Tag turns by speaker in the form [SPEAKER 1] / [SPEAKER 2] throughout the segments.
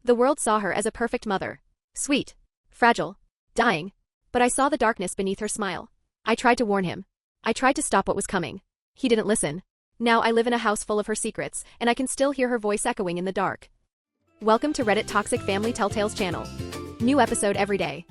[SPEAKER 1] The world saw her as a perfect mother. Sweet. Fragile. Dying. But I saw the darkness beneath her smile. I tried to warn him. I tried to stop what was coming. He didn't listen. Now I live in a house full of her secrets, and I can still hear her voice echoing in the dark. Welcome to Reddit Toxic Family Telltales channel. New episode every day.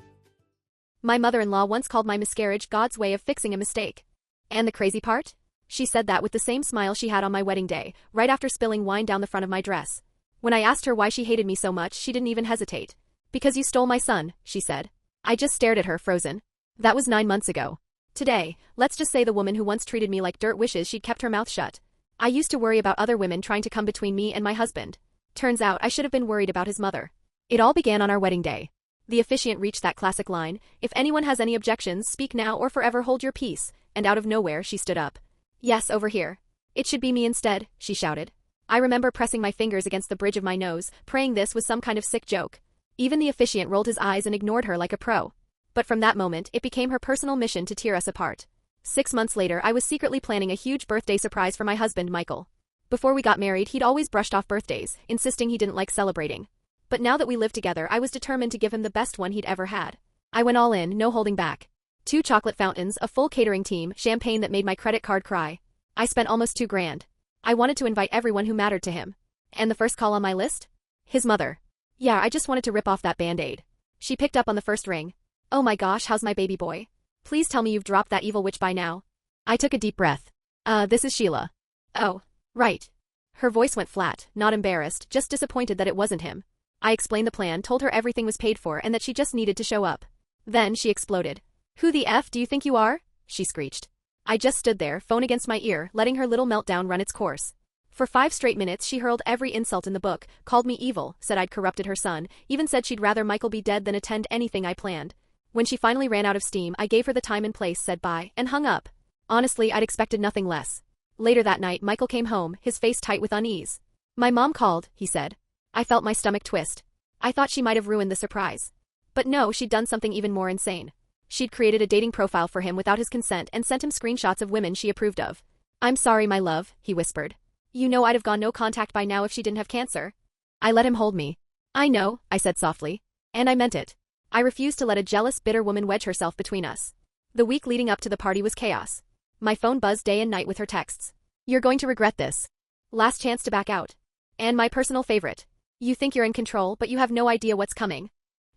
[SPEAKER 1] My mother-in-law once called my miscarriage God's way of fixing a mistake. And the crazy part? She said that with the same smile she had on my wedding day, right after spilling wine down the front of my dress. When I asked her why she hated me so much, she didn't even hesitate. Because you stole my son, she said. I just stared at her, frozen. That was 9 months ago. Today, let's just say the woman who once treated me like dirt wishes she'd kept her mouth shut. I used to worry about other women trying to come between me and my husband. Turns out I should have been worried about his mother. It all began on our wedding day. The officiant reached that classic line, "If anyone has any objections, speak now or forever hold your peace," and out of nowhere she stood up. "Yes, over here. It should be me instead," she shouted. I remember pressing my fingers against the bridge of my nose, praying this was some kind of sick joke. Even the officiant rolled his eyes and ignored her like a pro. But from that moment, it became her personal mission to tear us apart. 6 months later, I was secretly planning a huge birthday surprise for my husband, Michael. Before we got married, he'd always brushed off birthdays, insisting he didn't like celebrating. But now that we lived together, I was determined to give him the best one he'd ever had. I went all in, no holding back. 2 chocolate fountains, a full catering team, champagne that made my credit card cry. I spent almost $2,000. I wanted to invite everyone who mattered to him. And the first call on my list? His mother. Yeah, I just wanted to rip off that band-aid. She picked up on the first ring. "Oh my gosh, how's my baby boy? Please tell me you've dropped that evil witch by now." I took a deep breath. This is Sheila." "Oh, right." Her voice went flat, not embarrassed, just disappointed that it wasn't him. I explained the plan, told her everything was paid for and that she just needed to show up. Then she exploded. "Who the F do you think you are?" she screeched. I just stood there, phone against my ear, letting her little meltdown run its course. For 5 straight minutes she hurled every insult in the book, called me evil, said I'd corrupted her son, even said she'd rather Michael be dead than attend anything I planned. When she finally ran out of steam, I gave her the time and place, said bye, and hung up. Honestly, I'd expected nothing less. Later that night, Michael came home, his face tight with unease. "My mom called," he said. I felt my stomach twist. I thought she might have ruined the surprise. But no, she'd done something even more insane. She'd created a dating profile for him without his consent and sent him screenshots of women she approved of. "I'm sorry, my love," he whispered. "You know I'd have gone no contact by now if she didn't have cancer." I let him hold me. "I know," I said softly. And I meant it. I refused to let a jealous, bitter woman wedge herself between us. The week leading up to the party was chaos. My phone buzzed day and night with her texts. "You're going to regret this. Last chance to back out." And my personal favorite. "You think you're in control, but you have no idea what's coming."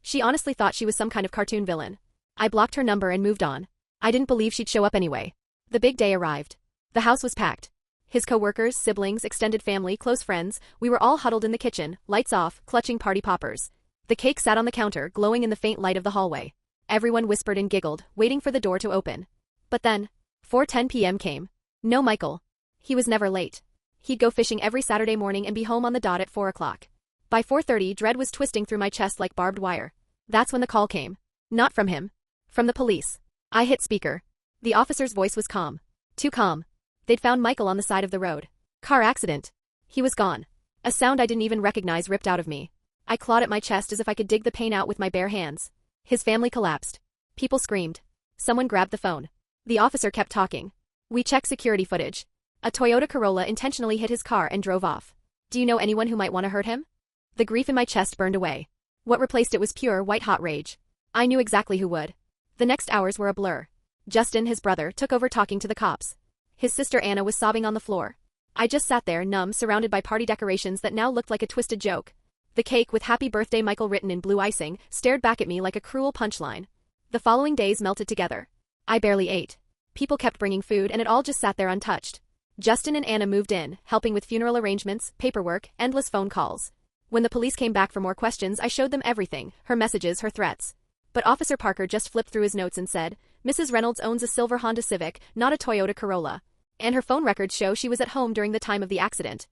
[SPEAKER 1] She honestly thought she was some kind of cartoon villain. I blocked her number and moved on. I didn't believe she'd show up anyway. The big day arrived. The house was packed. His co-workers, siblings, extended family, close friends, we were all huddled in the kitchen, lights off, clutching party poppers. The cake sat on the counter, glowing in the faint light of the hallway. Everyone whispered and giggled, waiting for the door to open. But then, 4:10 p.m. came. No Michael. He was never late. He'd go fishing every Saturday morning and be home on the dot at 4 o'clock. By 4:30, dread was twisting through my chest like barbed wire. That's when the call came. Not from him. From the police. I hit speaker. The officer's voice was calm. Too calm. They'd found Michael on the side of the road. Car accident. He was gone. A sound I didn't even recognize ripped out of me. I clawed at my chest as if I could dig the pain out with my bare hands. His family collapsed. People screamed. Someone grabbed the phone. The officer kept talking. We checked security footage. A Toyota Corolla intentionally hit his car and drove off. Do you know anyone who might want to hurt him? The grief in my chest burned away. What replaced it was pure, white-hot rage. I knew exactly who would. The next hours were a blur. Justin, his brother, took over talking to the cops. His sister Anna was sobbing on the floor. I just sat there, numb, surrounded by party decorations that now looked like a twisted joke. The cake with "Happy Birthday Michael" written in blue icing stared back at me like a cruel punchline. The following days melted together. I barely ate. People kept bringing food and it all just sat there untouched. Justin and Anna moved in, helping with funeral arrangements, paperwork, endless phone calls. When the police came back for more questions, I showed them everything, her messages, her threats. But Officer Parker just flipped through his notes and said, "Mrs. Reynolds owns a silver Honda Civic, not a Toyota Corolla. And her phone records show she was at home during the time of the accident."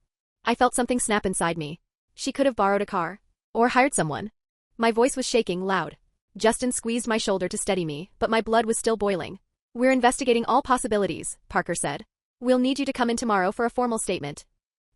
[SPEAKER 1] I felt something snap inside me. She could have borrowed a car. Or hired someone. My voice was shaking, loud. Justin squeezed my shoulder to steady me, but my blood was still boiling. "We're investigating all possibilities," Parker said. "We'll need you to come in tomorrow for a formal statement."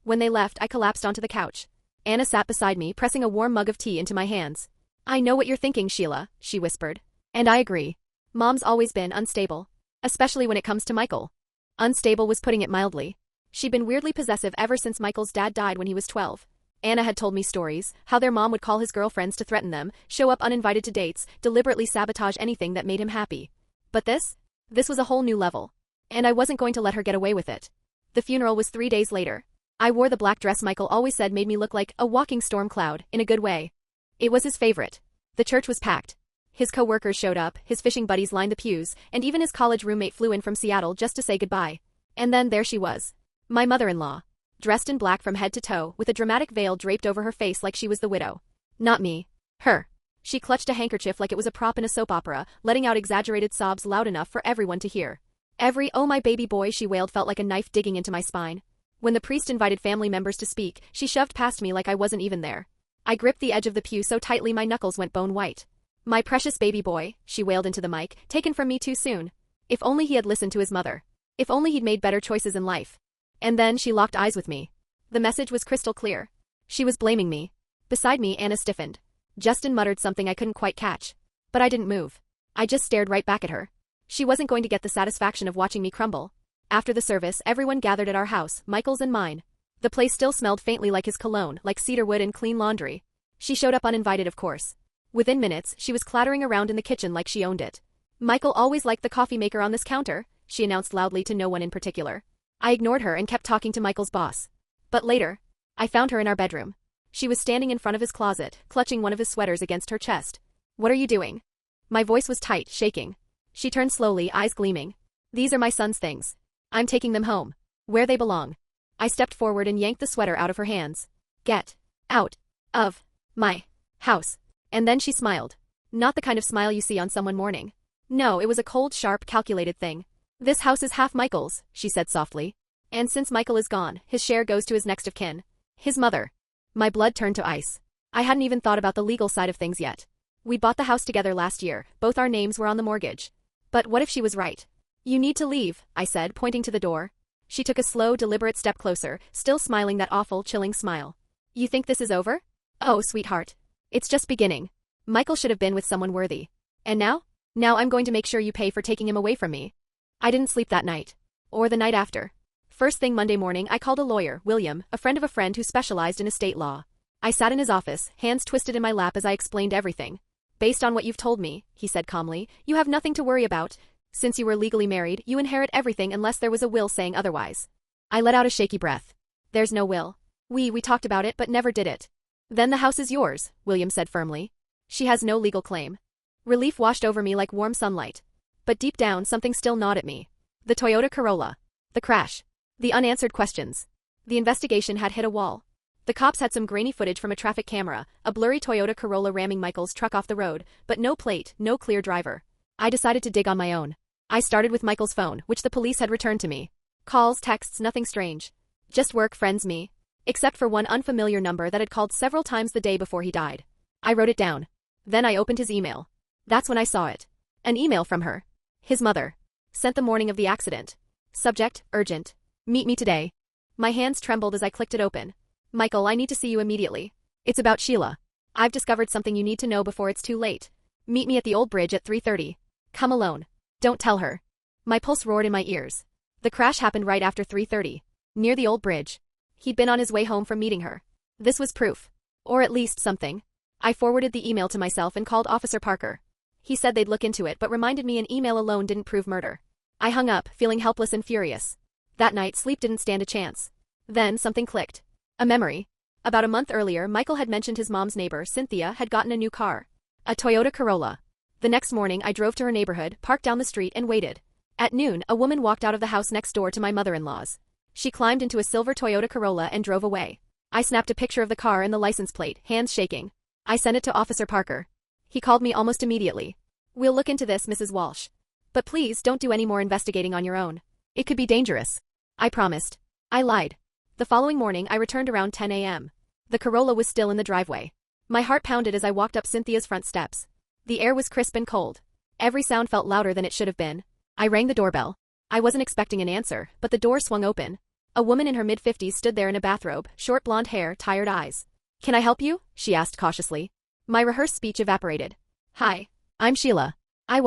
[SPEAKER 1] When they left, I collapsed onto the couch. Anna sat beside me, pressing a warm mug of tea into my hands. "I know what you're thinking, Sheila," she whispered. "And I agree. Mom's always been unstable. Especially when it comes to Michael." Unstable was putting it mildly. She'd been weirdly possessive ever since Michael's dad died when he was 12. Anna had told me stories, how their mom would call his girlfriends to threaten them, show up uninvited to dates, deliberately sabotage anything that made him happy. But this was a whole new level. And I wasn't going to let her get away with it. The funeral was 3 days later. I wore the black dress Michael always said made me look like a walking storm cloud, in a good way. It was his favorite. The church was packed. His co-workers showed up, his fishing buddies lined the pews, and even his college roommate flew in from Seattle just to say goodbye. And then there she was. My mother-in-law. Dressed in black from head to toe, with a dramatic veil draped over her face like she was the widow. Not me. Her. She clutched a handkerchief like it was a prop in a soap opera, letting out exaggerated sobs loud enough for everyone to hear. Every "oh my baby boy" she wailed felt like a knife digging into my spine. When the priest invited family members to speak, she shoved past me like I wasn't even there. I gripped the edge of the pew so tightly my knuckles went bone white. My precious baby boy, she wailed into the mic, taken from me too soon. If only he had listened to his mother. If only he'd made better choices in life. And then she locked eyes with me. The message was crystal clear. She was blaming me. Beside me, Anna stiffened. Justin muttered something I couldn't quite catch. But I didn't move. I just stared right back at her. She wasn't going to get the satisfaction of watching me crumble. After the service, everyone gathered at our house, Michael's and mine. The place still smelled faintly like his cologne, like cedarwood and clean laundry. She showed up uninvited, of course. Within minutes, she was clattering around in the kitchen like she owned it. Michael always liked the coffee maker on this counter, she announced loudly to no one in particular. I ignored her and kept talking to Michael's boss. But later, I found her in our bedroom. She was standing in front of his closet, clutching one of his sweaters against her chest. What are you doing? My voice was tight, shaking. She turned slowly, eyes gleaming. These are my son's things. I'm taking them home. Where they belong. I stepped forward and yanked the sweater out of her hands. Get out of my house. And then she smiled. Not the kind of smile you see on someone mourning. No, it was a cold, sharp, calculated thing. This house is half Michael's, she said softly. And since Michael is gone, his share goes to his next of kin. His mother. My blood turned to ice. I hadn't even thought about the legal side of things yet. We bought the house together last year, both our names were on the mortgage. But what if she was right? You need to leave, I said, pointing to the door. She took a slow, deliberate step closer, still smiling that awful, chilling smile. You think this is over? Oh, sweetheart. It's just beginning. Michael should have been with someone worthy. And now? Now I'm going to make sure you pay for taking him away from me. I didn't sleep that night. Or the night after. First thing Monday morning, I called a lawyer, William, a friend of a friend who specialized in estate law. I sat in his office, hands twisted in my lap as I explained everything. Based on what you've told me, he said calmly, you have nothing to worry about. Since you were legally married, you inherit everything unless there was a will saying otherwise. I let out a shaky breath. There's no will. We talked about it but never did it. Then the house is yours, William said firmly. She has no legal claim. Relief washed over me like warm sunlight. But deep down something still gnawed at me. The Toyota Corolla. The crash. The unanswered questions. The investigation had hit a wall. The cops had some grainy footage from a traffic camera, a blurry Toyota Corolla ramming Michael's truck off the road, but no plate, no clear driver. I decided to dig on my own. I started with Michael's phone, which the police had returned to me. Calls, texts, nothing strange. Just work, friends, me. Except for one unfamiliar number that had called several times the day before he died. I wrote it down. Then I opened his email. That's when I saw it. An email from her. His mother. Sent the morning of the accident. Subject, urgent. Meet me today. My hands trembled as I clicked it open. Michael, I need to see you immediately. It's about Sheila. I've discovered something you need to know before it's too late. Meet me at the old bridge at 3:30. Come alone. Don't tell her. My pulse roared in my ears. The crash happened right after 3:30. Near the old bridge. He'd been on his way home from meeting her. This was proof. Or at least something. I forwarded the email to myself and called Officer Parker. He said they'd look into it but reminded me an email alone didn't prove murder. I hung up, feeling helpless and furious. That night, sleep didn't stand a chance. Then something clicked. A memory. About a month earlier, Michael had mentioned his mom's neighbor, Cynthia, had gotten a new car. A Toyota Corolla. The next morning, I drove to her neighborhood, parked down the street, and waited. At noon, a woman walked out of the house next door to my mother-in-law's. She climbed into a silver Toyota Corolla and drove away. I snapped a picture of the car and the license plate, hands shaking. I sent it to Officer Parker. He called me almost immediately. We'll look into this, Mrs. Walsh. But please don't do any more investigating on your own. It could be dangerous. I promised. I lied. The following morning, I returned around 10 a.m. The Corolla was still in the driveway. My heart pounded as I walked up Cynthia's front steps. The air was crisp and cold. Every sound felt louder than it should have been. I rang the doorbell. I wasn't expecting an answer, but the door swung open. A woman in her mid-50s stood there in a bathrobe, short blonde hair, tired eyes. Can I help you? She asked cautiously. My rehearsed speech evaporated. Hi. I'm Sheila. I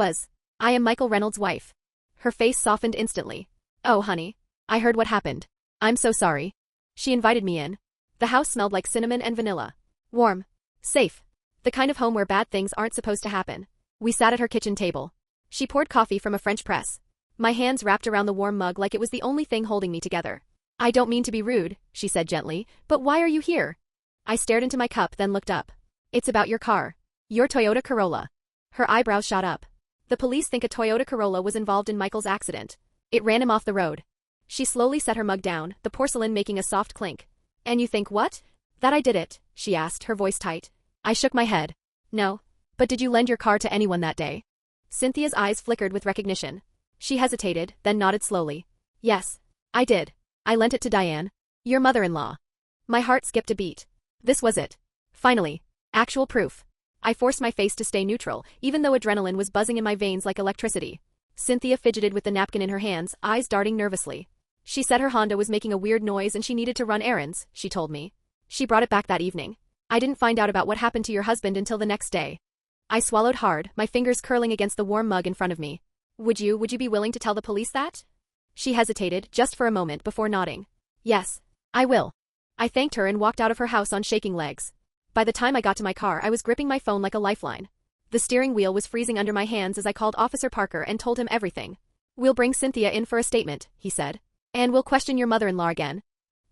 [SPEAKER 1] am Michael Reynolds' wife. Her face softened instantly. Oh, honey. I heard what happened. I'm so sorry. She invited me in. The house smelled like cinnamon and vanilla. Warm. Safe. The kind of home where bad things aren't supposed to happen. We sat at her kitchen table. She poured coffee from a French press. My hands wrapped around the warm mug like it was the only thing holding me together. I don't mean to be rude, she said gently, but why are you here? I stared into my cup then looked up. It's about your car. Your Toyota Corolla. Her eyebrows shot up. The police think a Toyota Corolla was involved in Michael's accident. It ran him off the road. She slowly set her mug down, the porcelain making a soft clink. And you think what? That I did it, she asked, her voice tight. I shook my head. No. But did you lend your car to anyone that day? Cynthia's eyes flickered with recognition. She hesitated, then nodded slowly. Yes. I did. I lent it to Diane. Your mother-in-law. My heart skipped a beat. This was it. Finally. Actual proof. I forced my face to stay neutral, even though adrenaline was buzzing in my veins like electricity. Cynthia fidgeted with the napkin in her hands, eyes darting nervously. She said her Honda was making a weird noise and she needed to run errands, she told me. She brought it back that evening. I didn't find out about what happened to your husband until the next day. I swallowed hard, my fingers curling against the warm mug in front of me. Would you be willing to tell the police that? She hesitated, just for a moment before nodding. Yes. I will. I thanked her and walked out of her house on shaking legs. By the time I got to my car, I was gripping my phone like a lifeline. The steering wheel was freezing under my hands as I called Officer Parker and told him everything. We'll bring Cynthia in for a statement, he said. And we'll question your mother-in-law again.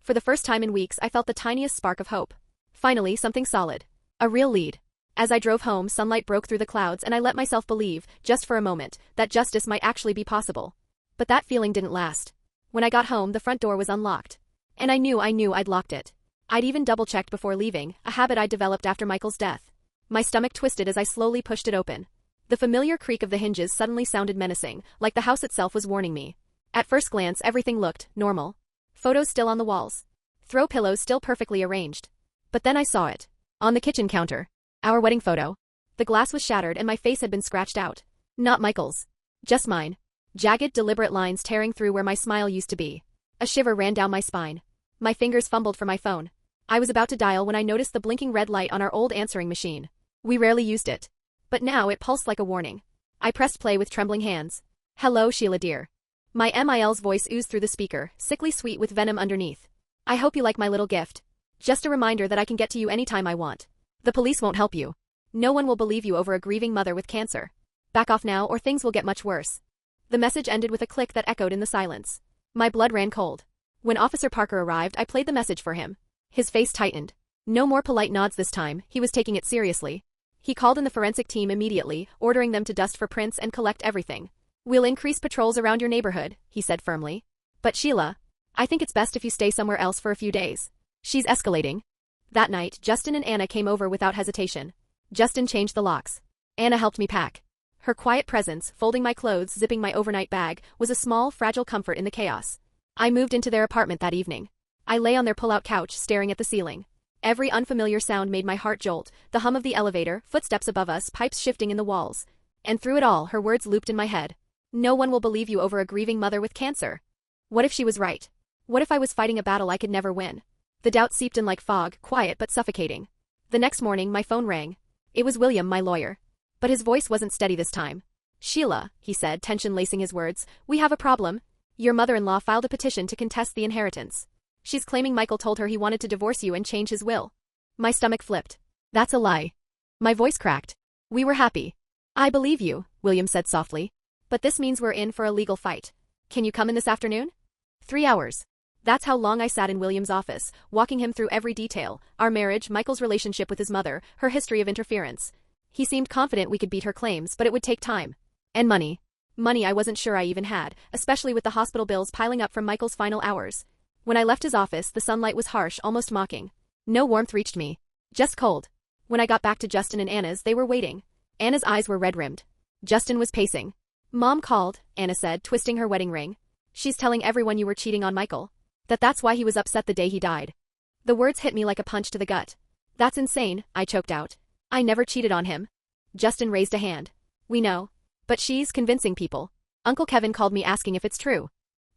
[SPEAKER 1] For the first time in weeks, I felt the tiniest spark of hope. Finally, something solid. A real lead. As I drove home, sunlight broke through the clouds and I let myself believe, just for a moment, that justice might actually be possible. But that feeling didn't last. When I got home, the front door was unlocked. And I knew I'd locked it. I'd even double-checked before leaving, a habit I'd developed after Michael's death. My stomach twisted as I slowly pushed it open. The familiar creak of the hinges suddenly sounded menacing, like the house itself was warning me. At first glance, everything looked normal. Photos still on the walls. Throw pillows still perfectly arranged. But then I saw it. On the kitchen counter. Our wedding photo. The glass was shattered and my face had been scratched out. Not Michael's. Just mine. Jagged, deliberate lines tearing through where my smile used to be. A shiver ran down my spine. My fingers fumbled for my phone. I was about to dial when I noticed the blinking red light on our old answering machine. We rarely used it. But now it pulsed like a warning. I pressed play with trembling hands. Hello, Sheila dear. My MIL's voice oozed through the speaker, sickly sweet with venom underneath. I hope you like my little gift. Just a reminder that I can get to you anytime I want. The police won't help you. No one will believe you over a grieving mother with cancer. Back off now or things will get much worse. The message ended with a click that echoed in the silence. My blood ran cold. When Officer Parker arrived, I played the message for him. His face tightened. No more polite nods this time, he was taking it seriously. He called in the forensic team immediately, ordering them to dust for prints and collect everything. We'll increase patrols around your neighborhood, he said firmly. But Sheila, I think it's best if you stay somewhere else for a few days. She's escalating. That night, Justin and Anna came over without hesitation. Justin changed the locks. Anna helped me pack. Her quiet presence, folding my clothes, zipping my overnight bag, was a small, fragile comfort in the chaos. I moved into their apartment that evening. I lay on their pull-out couch, staring at the ceiling. Every unfamiliar sound made my heart jolt, the hum of the elevator, footsteps above us, pipes shifting in the walls. And through it all, her words looped in my head. No one will believe you over a grieving mother with cancer. What if she was right? What if I was fighting a battle I could never win? The doubt seeped in like fog, quiet but suffocating. The next morning, my phone rang. It was William, my lawyer. But his voice wasn't steady this time. Sheila, he said, tension lacing his words, we have a problem. Your mother-in-law filed a petition to contest the inheritance. She's claiming Michael told her he wanted to divorce you and change his will. My stomach flipped. That's a lie. My voice cracked. We were happy. I believe you, William said softly. But this means we're in for a legal fight. Can you come in this afternoon? 3 hours. That's how long I sat in William's office, walking him through every detail, our marriage, Michael's relationship with his mother, her history of interference. He seemed confident we could beat her claims, but it would take time. And money. Money I wasn't sure I even had, especially with the hospital bills piling up from Michael's final hours. When I left his office, the sunlight was harsh, almost mocking. No warmth reached me. Just cold. When I got back to Justin and Anna's, they were waiting. Anna's eyes were red-rimmed. Justin was pacing. Mom called, Anna said, twisting her wedding ring. She's telling everyone you were cheating on Michael. That's why he was upset the day he died. The words hit me like a punch to the gut. That's insane, I choked out. I never cheated on him. Justin raised a hand. We know. But she's convincing people. Uncle Kevin called me asking if it's true.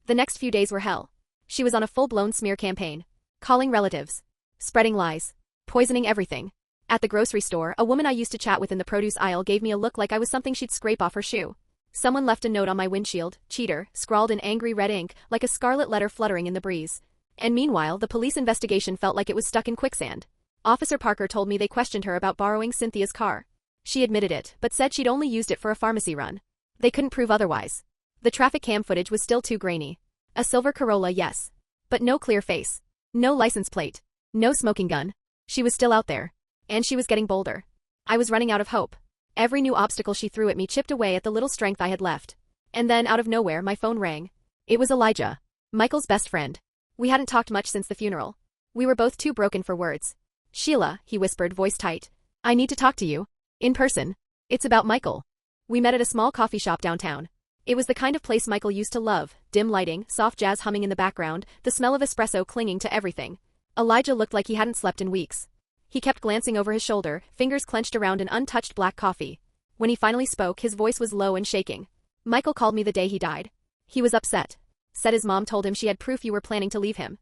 [SPEAKER 1] The next few days were hell. She was on a full-blown smear campaign. Calling relatives. Spreading lies. Poisoning everything. At the grocery store, a woman I used to chat with in the produce aisle gave me a look like I was something she'd scrape off her shoe. Someone left a note on my windshield, cheater, scrawled in angry red ink, like a scarlet letter fluttering in the breeze. And meanwhile, the police investigation felt like it was stuck in quicksand. Officer Parker told me they questioned her about borrowing Cynthia's car. She admitted it, but said she'd only used it for a pharmacy run. They couldn't prove otherwise. The traffic cam footage was still too grainy. A silver Corolla, yes. But no clear face. No license plate. No smoking gun. She was still out there. And she was getting bolder. I was running out of hope. Every new obstacle she threw at me chipped away at the little strength I had left. And then, out of nowhere, my phone rang. It was Elijah. Michael's best friend. We hadn't talked much since the funeral. We were both too broken for words. Sheila, he whispered, voice tight. I need to talk to you. In person. It's about Michael. We met at a small coffee shop downtown. It was the kind of place Michael used to love, dim lighting, soft jazz humming in the background, the smell of espresso clinging to everything. Elijah looked like he hadn't slept in weeks. He kept glancing over his shoulder, fingers clenched around an untouched black coffee. When he finally spoke, his voice was low and shaking. Michael called me the day he died. He was upset. Said his mom told him she had proof you were planning to leave him.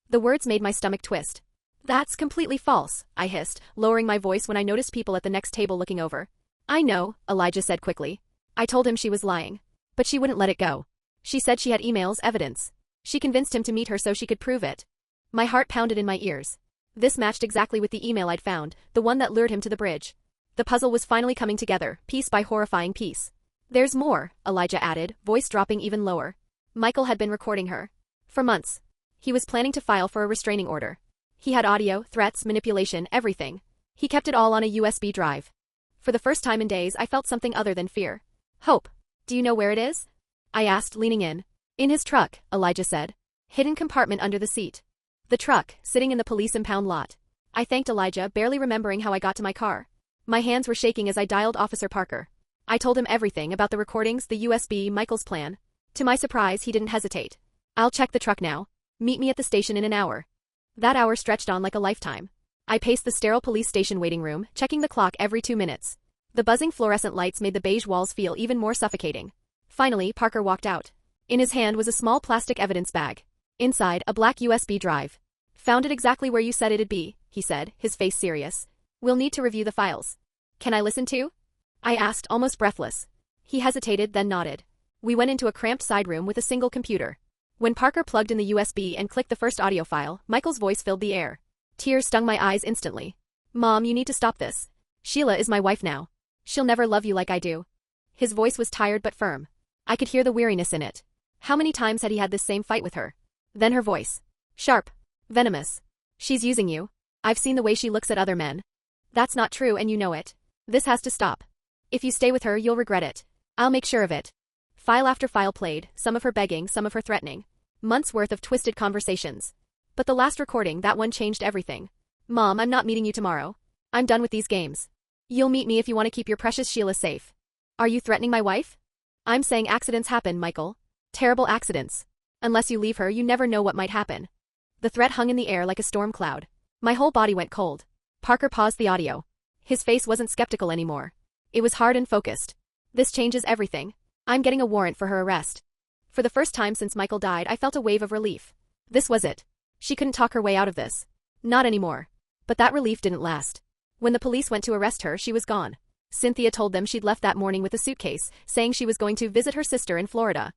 [SPEAKER 1] The words made my stomach twist. That's completely false, I hissed, lowering my voice when I noticed people at the next table looking over. I know, Elijah said quickly. I told him she was lying. But she wouldn't let it go. She said she had emails, evidence. She convinced him to meet her so she could prove it. My heart pounded in my ears. This matched exactly with the email I'd found, the one that lured him to the bridge. The puzzle was finally coming together, piece by horrifying piece. There's more, Elijah added, voice dropping even lower. Michael had been recording her. For months. He was planning to file for a restraining order. He had audio, threats, manipulation, everything. He kept it all on a USB drive. For the first time in days, I felt something other than fear. Hope. Do you know where it is? I asked, leaning in. In his truck, Elijah said. Hidden compartment under the seat. The truck, sitting in the police impound lot. I thanked Elijah, barely remembering how I got to my car. My hands were shaking as I dialed Officer Parker. I told him everything about the recordings, the USB, Michael's plan. To my surprise, he didn't hesitate. I'll check the truck now. Meet me at the station in an hour. That hour stretched on like a lifetime. I paced the sterile police station waiting room, checking the clock every 2 minutes. The buzzing fluorescent lights made the beige walls feel even more suffocating. Finally, Parker walked out. In his hand was a small plastic evidence bag. Inside, a black USB drive. Found it exactly where you said it'd be, he said, his face serious. We'll need to review the files. Can I listen too? I asked, almost breathless. He hesitated, then nodded. We went into a cramped side room with a single computer. When Parker plugged in the USB and clicked the first audio file, Michael's voice filled the air. Tears stung my eyes instantly. Mom, you need to stop this. Sheila is my wife now. She'll never love you like I do. His voice was tired but firm. I could hear the weariness in it. How many times had he had this same fight with her? Then her voice. Sharp. Venomous. She's using you. I've seen the way she looks at other men. That's not true and you know it. This has to stop. If you stay with her, you'll regret it. I'll make sure of it. File after file played, some of her begging, some of her threatening. Months worth of twisted conversations. But the last recording, that one changed everything. Mom, I'm not meeting you tomorrow. I'm done with these games. You'll meet me if you want to keep your precious Sheila safe. Are you threatening my wife? I'm saying accidents happen, Michael. Terrible accidents. Unless you leave her, you never know what might happen. The threat hung in the air like a storm cloud. My whole body went cold. Parker paused the audio. His face wasn't skeptical anymore. It was hard and focused. This changes everything. I'm getting a warrant for her arrest. For the first time since Michael died, I felt a wave of relief. This was it. She couldn't talk her way out of this. Not anymore. But that relief didn't last. When the police went to arrest her, she was gone. Cynthia told them she'd left that morning with a suitcase, saying she was going to visit her sister in Florida.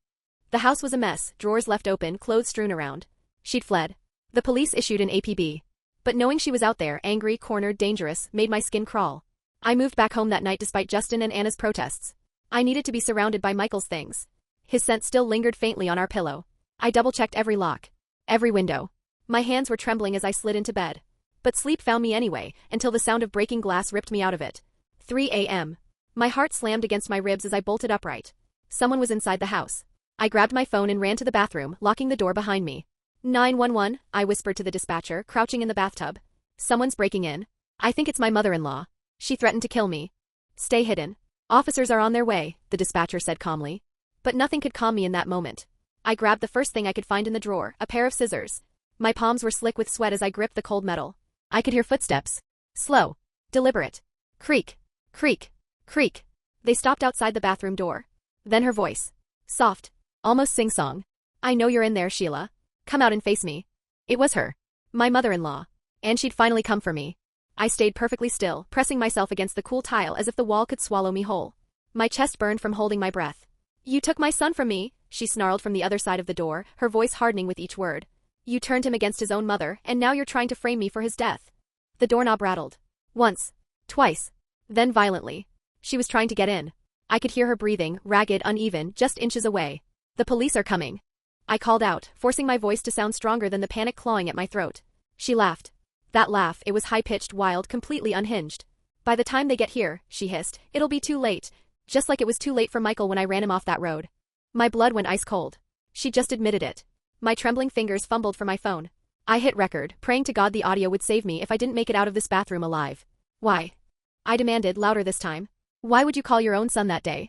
[SPEAKER 1] The house was a mess, drawers left open, clothes strewn around. She'd fled. The police issued an APB. But knowing she was out there, angry, cornered, dangerous, made my skin crawl. I moved back home that night despite Justin and Anna's protests. I needed to be surrounded by Michael's things. His scent still lingered faintly on our pillow. I double-checked every lock. Every window. My hands were trembling as I slid into bed. But sleep found me anyway, until the sound of breaking glass ripped me out of it. 3 a.m. My heart slammed against my ribs as I bolted upright. Someone was inside the house. I grabbed my phone and ran to the bathroom, locking the door behind me. 911, I whispered to the dispatcher, crouching in the bathtub. Someone's breaking in. I think it's my mother-in-law. She threatened to kill me. Stay hidden. Officers are on their way, the dispatcher said calmly. But nothing could calm me in that moment. I grabbed the first thing I could find in the drawer, a pair of scissors. My palms were slick with sweat as I gripped the cold metal. I could hear footsteps. Slow. Deliberate. Creak. Creak. Creak. They stopped outside the bathroom door. Then her voice. Soft. Almost sing-song. I know you're in there, Sheila. Come out and face me. It was her. My mother-in-law. And she'd finally come for me. I stayed perfectly still, pressing myself against the cool tile as if the wall could swallow me whole. My chest burned from holding my breath. You took my son from me, she snarled from the other side of the door, her voice hardening with each word. You turned him against his own mother, and now you're trying to frame me for his death. The doorknob rattled. Once. Twice. Then violently. She was trying to get in. I could hear her breathing, ragged, uneven, just inches away. The police are coming. I called out, forcing my voice to sound stronger than the panic clawing at my throat. She laughed. That laugh, it was high-pitched, wild, completely unhinged. By the time they get here, she hissed, it'll be too late. Just like it was too late for Michael when I ran him off that road. My blood went ice cold. She just admitted it. My trembling fingers fumbled for my phone. I hit record, praying to God the audio would save me if I didn't make it out of this bathroom alive. Why? I demanded, louder this time. Why would you call your own son that day?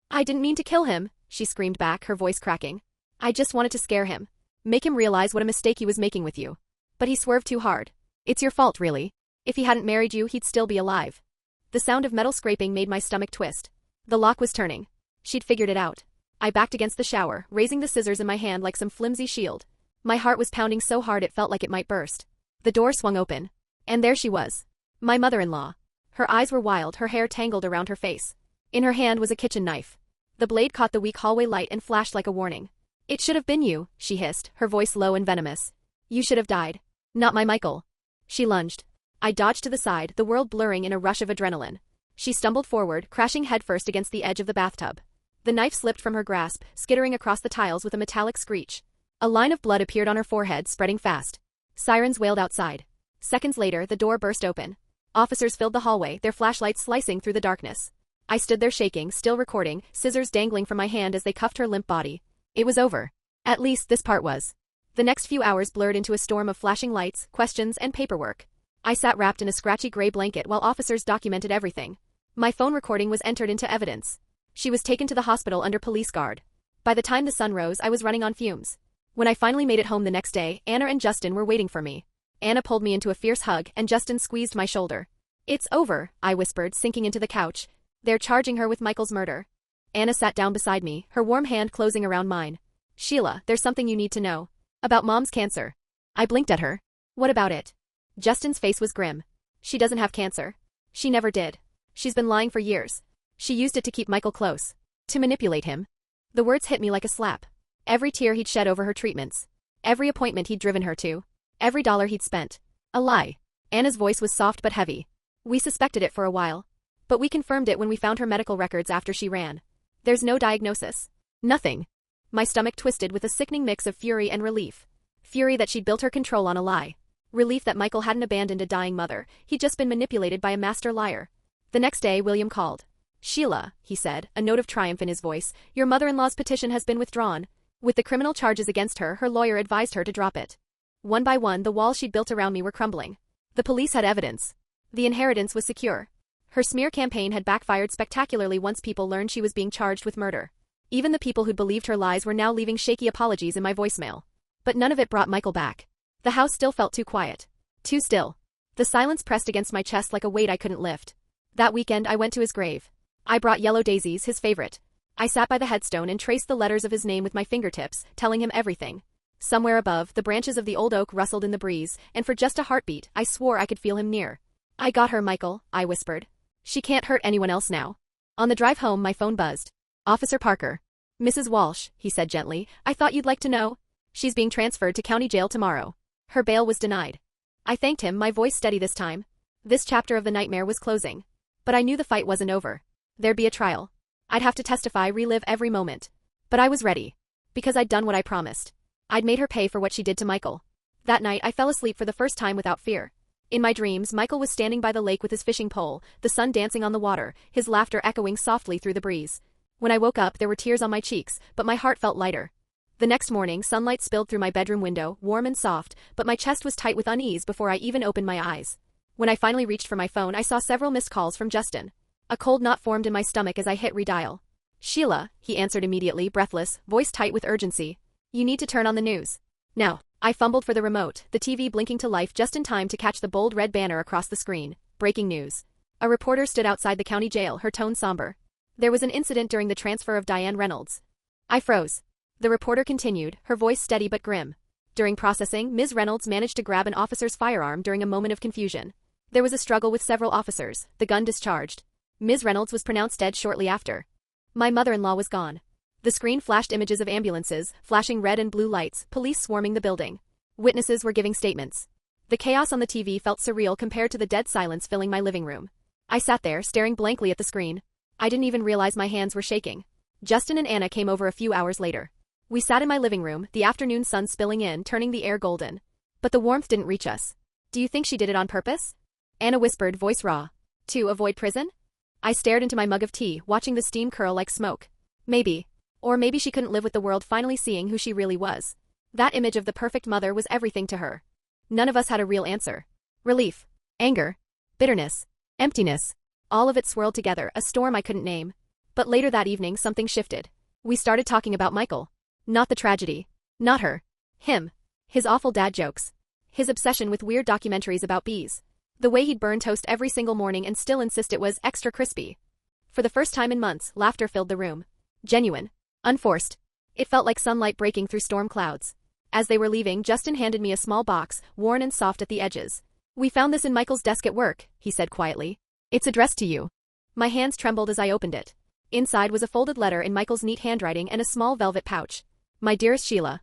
[SPEAKER 1] I didn't mean to kill him, she screamed back, her voice cracking. I just wanted to scare him. Make him realize what a mistake he was making with you. But he swerved too hard. It's your fault, really. If he hadn't married you, he'd still be alive. The sound of metal scraping made my stomach twist. The lock was turning. She'd figured it out. I backed against the shower, raising the scissors in my hand like some flimsy shield. My heart was pounding so hard it felt like it might burst. The door swung open. And there she was. My mother-in-law. Her eyes were wild, her hair tangled around her face. In her hand was a kitchen knife. The blade caught the weak hallway light and flashed like a warning. It should have been you, she hissed, her voice low and venomous. You should have died. Not my Michael. She lunged. I dodged to the side, the world blurring in a rush of adrenaline. She stumbled forward, crashing headfirst against the edge of the bathtub. The knife slipped from her grasp, skittering across the tiles with a metallic screech. A line of blood appeared on her forehead, spreading fast. Sirens wailed outside. Seconds later, the door burst open. Officers filled the hallway, their flashlights slicing through the darkness. I stood there shaking, still recording, scissors dangling from my hand as they cuffed her limp body. It was over. At least this part was. The next few hours blurred into a storm of flashing lights, questions, and paperwork. I sat wrapped in a scratchy gray blanket while officers documented everything. My phone recording was entered into evidence. She was taken to the hospital under police guard. By the time the sun rose, I was running on fumes. When I finally made it home the next day, Anna and Justin were waiting for me. Anna pulled me into a fierce hug, and Justin squeezed my shoulder. It's over, I whispered, sinking into the couch. They're charging her with Michael's murder. Anna sat down beside me, her warm hand closing around mine. Sheila, there's something you need to know. About Mom's cancer. I blinked at her. What about it? Justin's face was grim. She doesn't have cancer. She never did. She's been lying for years. She used it to keep Michael close. To manipulate him. The words hit me like a slap. Every tear he'd shed over her treatments. Every appointment he'd driven her to. Every dollar he'd spent. A lie. Anna's voice was soft but heavy. We suspected it for a while. But we confirmed it when we found her medical records after she ran. There's no diagnosis. Nothing. My stomach twisted with a sickening mix of fury and relief. Fury that she'd built her control on a lie. Relief that Michael hadn't abandoned a dying mother, he'd just been manipulated by a master liar. The next day, William called. Sheila, he said, a note of triumph in his voice, your mother-in-law's petition has been withdrawn. With the criminal charges against her, her lawyer advised her to drop it. One by one, the walls she'd built around me were crumbling. The police had evidence. The inheritance was secure. Her smear campaign had backfired spectacularly once people learned she was being charged with murder. Even the people who'd believed her lies were now leaving shaky apologies in my voicemail. But none of it brought Michael back. The house still felt too quiet. Too still. The silence pressed against my chest like a weight I couldn't lift. That weekend I went to his grave. I brought yellow daisies, his favorite. I sat by the headstone and traced the letters of his name with my fingertips, telling him everything. Somewhere above, the branches of the old oak rustled in the breeze, and for just a heartbeat, I swore I could feel him near. I got her, Michael, I whispered. She can't hurt anyone else now. On the drive home, my phone buzzed. Officer Parker. Mrs. Walsh, he said gently, I thought you'd like to know. She's being transferred to county jail tomorrow. Her bail was denied. I thanked him, my voice steady this time. This chapter of the nightmare was closing. But I knew the fight wasn't over. There'd be a trial. I'd have to testify, relive every moment. But I was ready. Because I'd done what I promised. I'd made her pay for what she did to Michael. That night, I fell asleep for the first time without fear. In my dreams, Michael was standing by the lake with his fishing pole, the sun dancing on the water, his laughter echoing softly through the breeze. When I woke up, there were tears on my cheeks, but my heart felt lighter. The next morning, sunlight spilled through my bedroom window, warm and soft, but my chest was tight with unease before I even opened my eyes. When I finally reached for my phone, I saw several missed calls from Justin. A cold knot formed in my stomach as I hit redial. Sheila, he answered immediately, breathless, voice tight with urgency. You need to turn on the news. Now. I fumbled for the remote, the TV blinking to life just in time to catch the bold red banner across the screen. Breaking news. A reporter stood outside the county jail, her tone somber. There was an incident during the transfer of Diane Reynolds. I froze. The reporter continued, her voice steady but grim. During processing, Ms. Reynolds managed to grab an officer's firearm during a moment of confusion. There was a struggle with several officers, the gun discharged. Ms. Reynolds was pronounced dead shortly after. My mother-in-law was gone. The screen flashed images of ambulances, flashing red and blue lights, police swarming the building. Witnesses were giving statements. The chaos on the TV felt surreal compared to the dead silence filling my living room. I sat there, staring blankly at the screen. I didn't even realize my hands were shaking. Justin and Anna came over a few hours later. We sat in my living room, the afternoon sun spilling in, turning the air golden. But the warmth didn't reach us. Do you think she did it on purpose? Anna whispered, voice raw. To avoid prison? I stared into my mug of tea, watching the steam curl like smoke. Maybe. Or maybe she couldn't live with the world finally seeing who she really was. That image of the perfect mother was everything to her. None of us had a real answer. Relief. Anger. Bitterness. Emptiness. All of it swirled together, a storm I couldn't name. But later that evening something shifted. We started talking about Michael. Not the tragedy. Not her. Him. His awful dad jokes. His obsession with weird documentaries about bees. The way he'd burn toast every single morning and still insist it was extra crispy. For the first time in months, laughter filled the room. Genuine. Unforced. It felt like sunlight breaking through storm clouds. As they were leaving, Justin handed me a small box, worn and soft at the edges. We found this in Michael's desk at work, he said quietly. It's addressed to you. My hands trembled as I opened it. Inside was a folded letter in Michael's neat handwriting and a small velvet pouch. My dearest Sheila.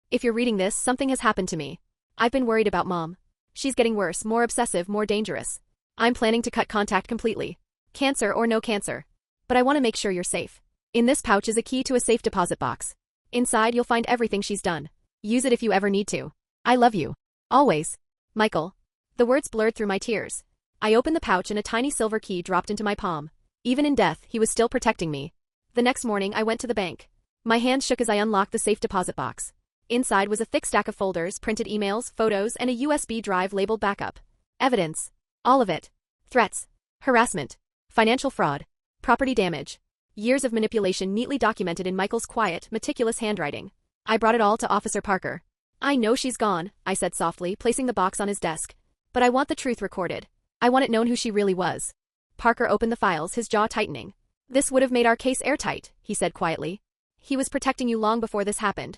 [SPEAKER 1] If you're reading this, something has happened to me. I've been worried about Mom. She's getting worse, more obsessive, more dangerous. I'm planning to cut contact completely. Cancer or no cancer. But I want to make sure you're safe. In this pouch is a key to a safe deposit box. Inside you'll find everything she's done. Use it if you ever need to. I love you. Always. Michael. The words blurred through my tears. I opened the pouch and a tiny silver key dropped into my palm. Even in death, he was still protecting me. The next morning I went to the bank. My hands shook as I unlocked the safe deposit box. Inside was a thick stack of folders, printed emails, photos, and a USB drive labeled backup. Evidence. All of it. Threats. Harassment. Financial fraud. Property damage. Years of manipulation neatly documented in Michael's quiet, meticulous handwriting. I brought it all to Officer Parker. I know she's gone, I said softly, placing the box on his desk. But I want the truth recorded. I want it known who she really was. Parker opened the files, his jaw tightening. This would have made our case airtight, he said quietly. He was protecting you long before this happened.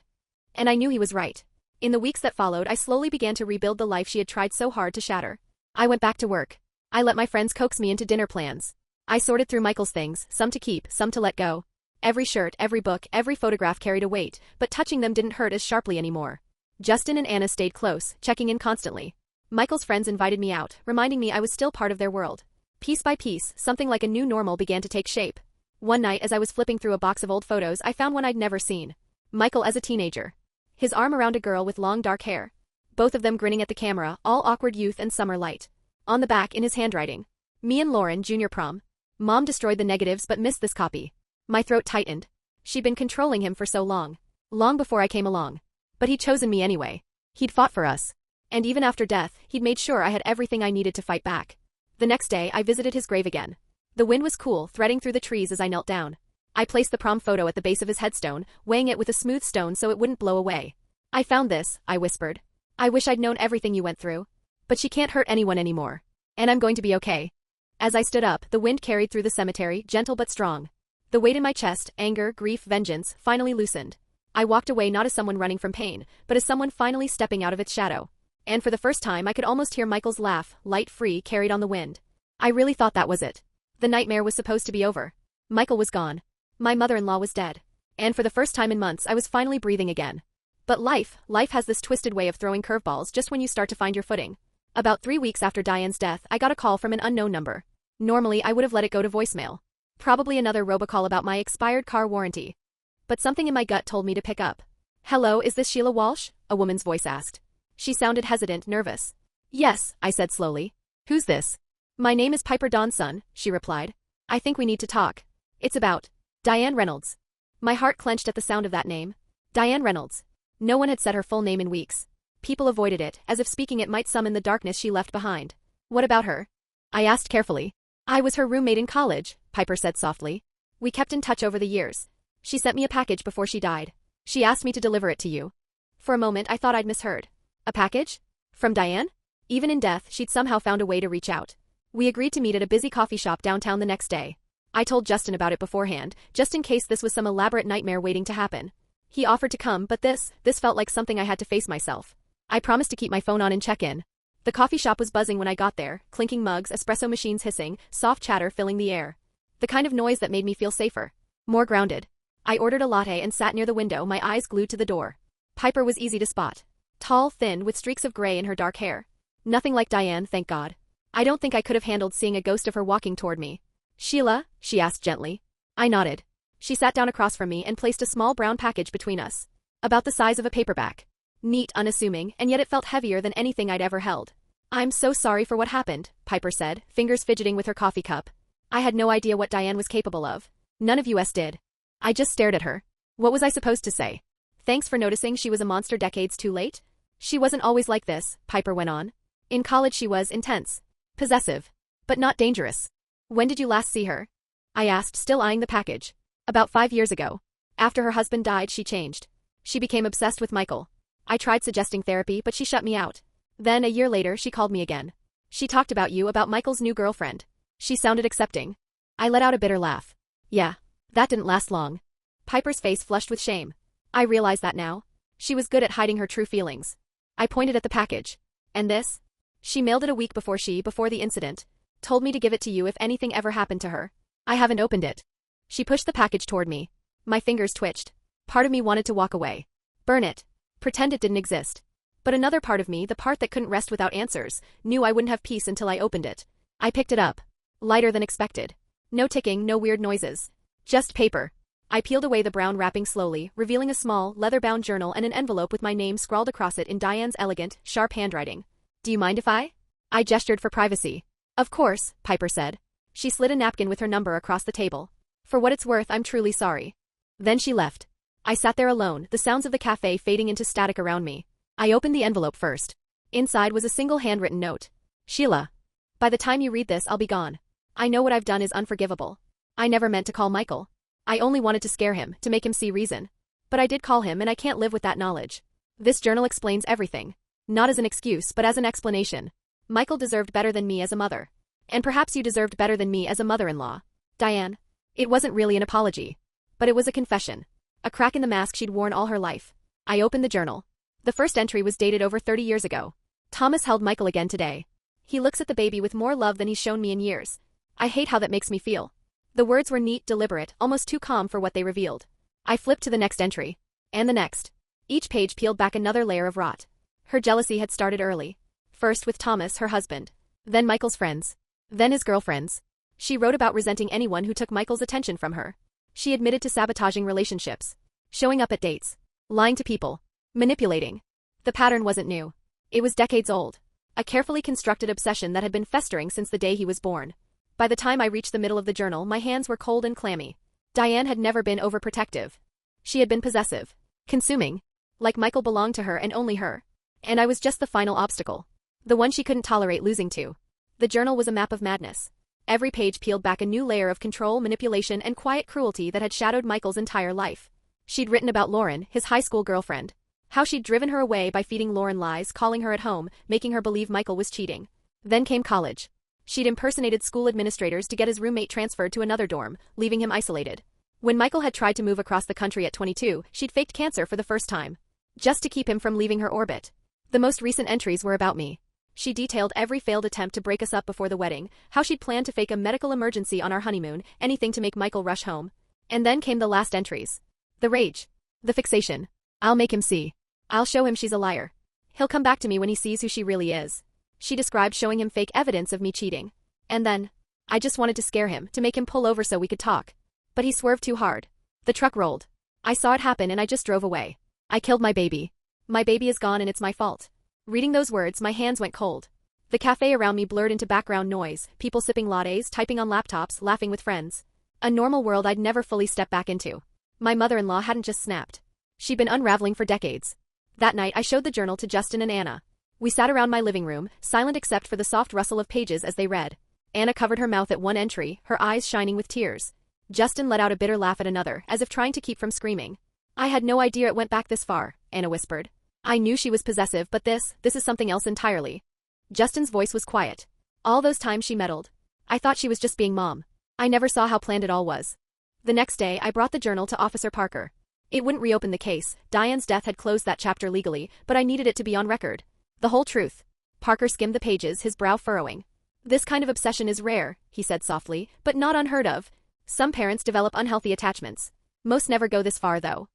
[SPEAKER 1] And I knew he was right. In the weeks that followed, I slowly began to rebuild the life she had tried so hard to shatter. I went back to work. I let my friends coax me into dinner plans. I sorted through Michael's things, some to keep, some to let go. Every shirt, every book, every photograph carried a weight, but touching them didn't hurt as sharply anymore. Justin and Anna stayed close, checking in constantly. Michael's friends invited me out, reminding me I was still part of their world. Piece by piece, something like a new normal began to take shape. One night as I was flipping through a box of old photos, I found one I'd never seen. Michael as a teenager. His arm around a girl with long dark hair. Both of them grinning at the camera, all awkward youth and summer light. On the back, in his handwriting. Me and Lauren, junior prom. Mom destroyed the negatives but missed this copy. My throat tightened. She'd been controlling him for so long. Long before I came along. But he'd chosen me anyway. He'd fought for us. And even after death, he'd made sure I had everything I needed to fight back. The next day, I visited his grave again. The wind was cool, threading through the trees as I knelt down. I placed the prom photo at the base of his headstone, weighing it with a smooth stone so it wouldn't blow away. I found this, I whispered. I wish I'd known everything you went through. But she can't hurt anyone anymore. And I'm going to be okay. As I stood up, the wind carried through the cemetery, gentle but strong. The weight in my chest, anger, grief, vengeance, finally loosened. I walked away not as someone running from pain, but as someone finally stepping out of its shadow. And for the first time I could almost hear Michael's laugh, light free, carried on the wind. I really thought that was it. The nightmare was supposed to be over. Michael was gone. My mother-in-law was dead. And for the first time in months I was finally breathing again. But life has this twisted way of throwing curveballs just when you start to find your footing. About 3 weeks after Diane's death, I got a call from an unknown number. Normally I would have let it go to voicemail. Probably another robocall about my expired car warranty. But something in my gut told me to pick up. Hello, is this Sheila Walsh? A woman's voice asked. She sounded hesitant, nervous. Yes, I said slowly. Who's this? My name is Piper Dawn's son, she replied. I think we need to talk. It's about Diane Reynolds. My heart clenched at the sound of that name. Diane Reynolds. No one had said her full name in weeks. People avoided it, as if speaking it might summon the darkness she left behind. What about her? I asked carefully. I was her roommate in college, Piper said softly. We kept in touch over the years. She sent me a package before she died. She asked me to deliver it to you. For a moment I thought I'd misheard. A package? From Diane? Even in death, she'd somehow found a way to reach out. We agreed to meet at a busy coffee shop downtown the next day. I told Justin about it beforehand, just in case this was some elaborate nightmare waiting to happen. He offered to come, but this felt like something I had to face myself. I promised to keep my phone on and check in. The coffee shop was buzzing when I got there, clinking mugs, espresso machines hissing, soft chatter filling the air. The kind of noise that made me feel safer. More grounded. I ordered a latte and sat near the window, my eyes glued to the door. Piper was easy to spot. Tall, thin, with streaks of gray in her dark hair. Nothing like Diane, thank God. I don't think I could have handled seeing a ghost of her walking toward me. Sheila? She asked gently. I nodded. She sat down across from me and placed a small brown package between us. About the size of a paperback. Neat, unassuming, and yet it felt heavier than anything I'd ever held. I'm so sorry for what happened, Piper said, fingers fidgeting with her coffee cup. I had no idea what Diane was capable of. None of us did. I just stared at her. What was I supposed to say? Thanks for noticing she was a monster decades too late? She wasn't always like this, Piper went on. In college she was intense. Possessive. But not dangerous. When did you last see her? I asked, still eyeing the package. About 5 years ago. After her husband died, she changed. She became obsessed with Michael. I tried suggesting therapy, but she shut me out. Then, a year later, she called me again. She talked about you, about Michael's new girlfriend. She sounded accepting. I let out a bitter laugh. Yeah. That didn't last long. Piper's face flushed with shame. I realize that now. She was good at hiding her true feelings. I pointed at the package. And this? She mailed it a week before the incident, told me to give it to you if anything ever happened to her. I haven't opened it. She pushed the package toward me. My fingers twitched. Part of me wanted to walk away. Burn it. Pretend it didn't exist. But another part of me, the part that couldn't rest without answers, knew I wouldn't have peace until I opened it. I picked it up. Lighter than expected. No ticking, no weird noises. Just paper. I peeled away the brown wrapping slowly, revealing a small, leather-bound journal and an envelope with my name scrawled across it in Diane's elegant, sharp handwriting. Do you mind if I? I gestured for privacy. Of course, Piper said. She slid a napkin with her number across the table. For what it's worth, I'm truly sorry. Then she left. I sat there alone, the sounds of the cafe fading into static around me. I opened the envelope first. Inside was a single handwritten note. Sheila. By the time you read this, I'll be gone. I know what I've done is unforgivable. I never meant to call Michael. I only wanted to scare him, to make him see reason. But I did call him and I can't live with that knowledge. This journal explains everything. Not as an excuse, but as an explanation. Michael deserved better than me as a mother. And perhaps you deserved better than me as a mother-in-law. Diane. It wasn't really an apology. But it was a confession. A crack in the mask she'd worn all her life. I opened the journal. The first entry was dated over 30 years ago. Thomas held Michael again today. He looks at the baby with more love than he's shown me in years. I hate how that makes me feel. The words were neat, deliberate, almost too calm for what they revealed. I flipped to the next entry. And the next. Each page peeled back another layer of rot. Her jealousy had started early. First with Thomas, her husband. Then Michael's friends. Then his girlfriends. She wrote about resenting anyone who took Michael's attention from her. She admitted to sabotaging relationships. Showing up at dates. Lying to people. Manipulating. The pattern wasn't new. It was decades old. A carefully constructed obsession that had been festering since the day he was born. By the time I reached the middle of the journal, my hands were cold and clammy. Diane had never been overprotective. She had been possessive. Consuming. Like Michael belonged to her and only her. And I was just the final obstacle. The one she couldn't tolerate losing to. The journal was a map of madness. Every page peeled back a new layer of control, manipulation, and quiet cruelty that had shadowed Michael's entire life. She'd written about Lauren, his high school girlfriend. How she'd driven her away by feeding Lauren lies, calling her at home, making her believe Michael was cheating. Then came college. She'd impersonated school administrators to get his roommate transferred to another dorm, leaving him isolated. When Michael had tried to move across the country at 22, she'd faked cancer for the first time. Just to keep him from leaving her orbit. The most recent entries were about me. She detailed every failed attempt to break us up before the wedding, how she'd planned to fake a medical emergency on our honeymoon, anything to make Michael rush home. And then came the last entries. The rage. The fixation. I'll make him see. I'll show him she's a liar. He'll come back to me when he sees who she really is. She described showing him fake evidence of me cheating. And then, I just wanted to scare him, to make him pull over so we could talk. But he swerved too hard. The truck rolled. I saw it happen and I just drove away. I killed my baby. My baby is gone and it's my fault. Reading those words, my hands went cold. The cafe around me blurred into background noise, people sipping lattes, typing on laptops, laughing with friends. A normal world I'd never fully stepped back into. My mother-in-law hadn't just snapped. She'd been unraveling for decades. That night I showed the journal to Justin and Anna. We sat around my living room, silent except for the soft rustle of pages as they read. Anna covered her mouth at one entry, her eyes shining with tears. Justin let out a bitter laugh at another, as if trying to keep from screaming. I had no idea it went back this far, Anna whispered. I knew she was possessive, but this is something else entirely. Justin's voice was quiet. All those times she meddled. I thought she was just being mom. I never saw how planned it all was. The next day, I brought the journal to Officer Parker. It wouldn't reopen the case. Diane's death had closed that chapter legally, but I needed it to be on record. The whole truth. Parker skimmed the pages, his brow furrowing. This kind of obsession is rare, he said softly, but not unheard of. Some parents develop unhealthy attachments. Most never go this far, though.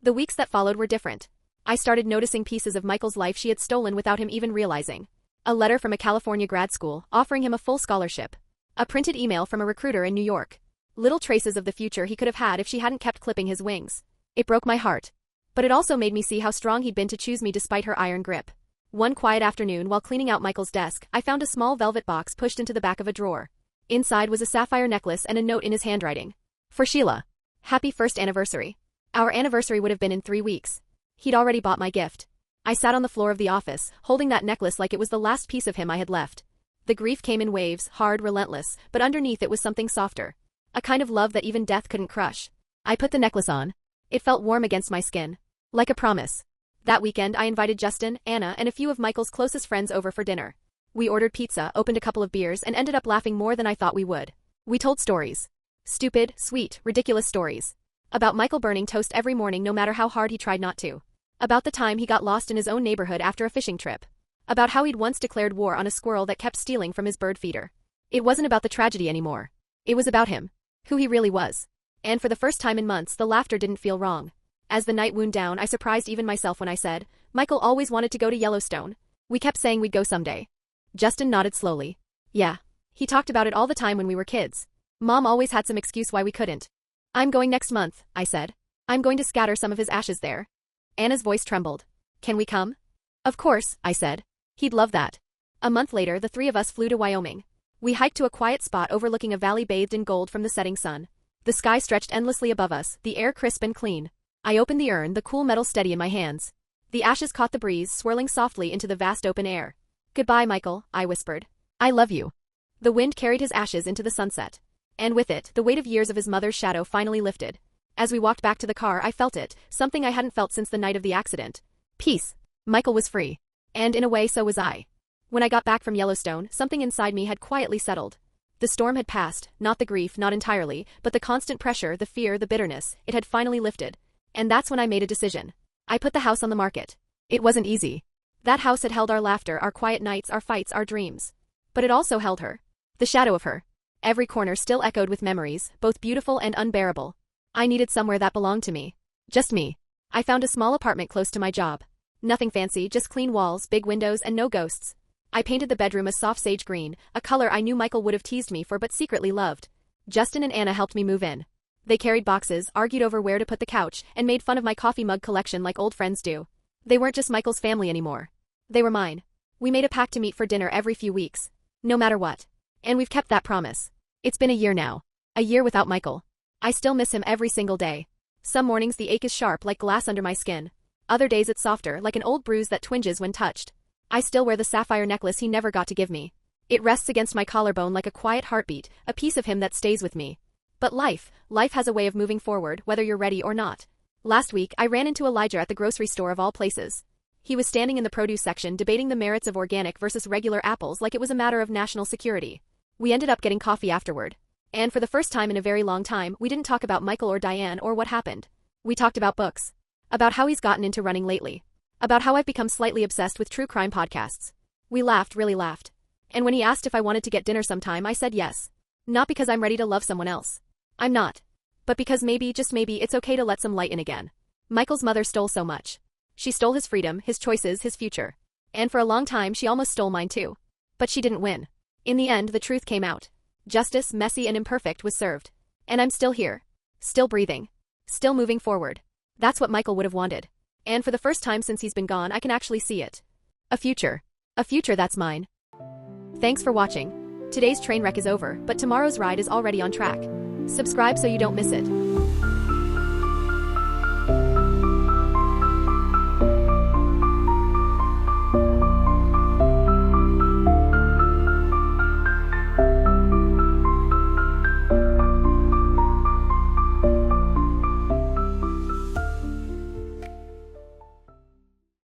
[SPEAKER 1] The weeks that followed were different. I started noticing pieces of Michael's life she had stolen without him even realizing. A letter from a California grad school, offering him a full scholarship. A printed email from a recruiter in New York. Little traces of the future he could have had if she hadn't kept clipping his wings. It broke my heart. But it also made me see how strong he'd been to choose me despite her iron grip. One quiet afternoon while cleaning out Michael's desk, I found a small velvet box pushed into the back of a drawer. Inside was a sapphire necklace and a note in his handwriting. For Sheila. Happy first anniversary. Our anniversary would have been in 3 weeks. He'd already bought my gift. I sat on the floor of the office, holding that necklace like it was the last piece of him I had left. The grief came in waves, hard, relentless, but underneath it was something softer. A kind of love that even death couldn't crush. I put the necklace on. It felt warm against my skin. Like a promise. That weekend I invited Justin, Anna, and a few of Michael's closest friends over for dinner. We ordered pizza, opened a couple of beers, and ended up laughing more than I thought we would. We told stories. Stupid, sweet, ridiculous stories. About Michael burning toast every morning no matter how hard he tried not to. About the time he got lost in his own neighborhood after a fishing trip. About how he'd once declared war on a squirrel that kept stealing from his bird feeder. It wasn't about the tragedy anymore. It was about him. Who he really was. And for the first time in months the laughter didn't feel wrong. As the night wound down I surprised even myself when I said, Michael always wanted to go to Yellowstone. We kept saying we'd go someday. Justin nodded slowly. Yeah. He talked about it all the time when we were kids. Mom always had some excuse why we couldn't. I'm going next month, I said. I'm going to scatter some of his ashes there. Anna's voice trembled. Can we come? Of course, I said. He'd love that. A month later the three of us flew to Wyoming. We hiked to a quiet spot overlooking a valley bathed in gold from the setting sun. The sky stretched endlessly above us, the air crisp and clean. I opened the urn, the cool metal steady in my hands. The ashes caught the breeze, swirling softly into the vast open air. Goodbye, Michael, I whispered. I love you. The wind carried his ashes into the sunset. And with it, the weight of years of his mother's shadow finally lifted. As we walked back to the car I felt it, something I hadn't felt since the night of the accident. Peace. Michael was free. And in a way so was I. When I got back from Yellowstone, something inside me had quietly settled. The storm had passed, not the grief, not entirely, but the constant pressure, the fear, the bitterness, it had finally lifted. And that's when I made a decision. I put the house on the market. It wasn't easy. That house had held our laughter, our quiet nights, our fights, our dreams. But it also held her. The shadow of her. Every corner still echoed with memories, both beautiful and unbearable. I needed somewhere that belonged to me. Just me. I found a small apartment close to my job. Nothing fancy, just clean walls, big windows, and no ghosts. I painted the bedroom a soft sage green, a color I knew Michael would have teased me for but secretly loved. Justin and Anna helped me move in. They carried boxes, argued over where to put the couch, and made fun of my coffee mug collection like old friends do. They weren't just Michael's family anymore. They were mine. We made a pact to meet for dinner every few weeks. No matter what. And we've kept that promise. It's been a year now. A year without Michael. I still miss him every single day. Some mornings the ache is sharp like glass under my skin. Other days it's softer, like an old bruise that twinges when touched. I still wear the sapphire necklace he never got to give me. It rests against my collarbone like a quiet heartbeat, a piece of him that stays with me. But life has a way of moving forward, whether you're ready or not. Last week, I ran into Elijah at the grocery store of all places. He was standing in the produce section debating the merits of organic versus regular apples like it was a matter of national security. We ended up getting coffee afterward. And for the first time in a very long time, we didn't talk about Michael or Diane or what happened. We talked about books. About how he's gotten into running lately. About how I've become slightly obsessed with true crime podcasts. We laughed, really laughed. And when he asked if I wanted to get dinner sometime, I said yes. Not because I'm ready to love someone else. I'm not. But because maybe, just maybe, it's okay to let some light in again. Michael's mother stole so much. She stole his freedom, his choices, his future. And for a long time she almost stole mine too. But she didn't win. In the end the truth came out. Justice, messy and imperfect, was served. And I'm still here. Still breathing. Still moving forward. That's what Michael would have wanted. And for the first time since he's been gone I can actually see it. A future. A future that's mine. Thanks for watching. Today's train wreck is over, but tomorrow's ride is already on track. Subscribe so you don't miss it.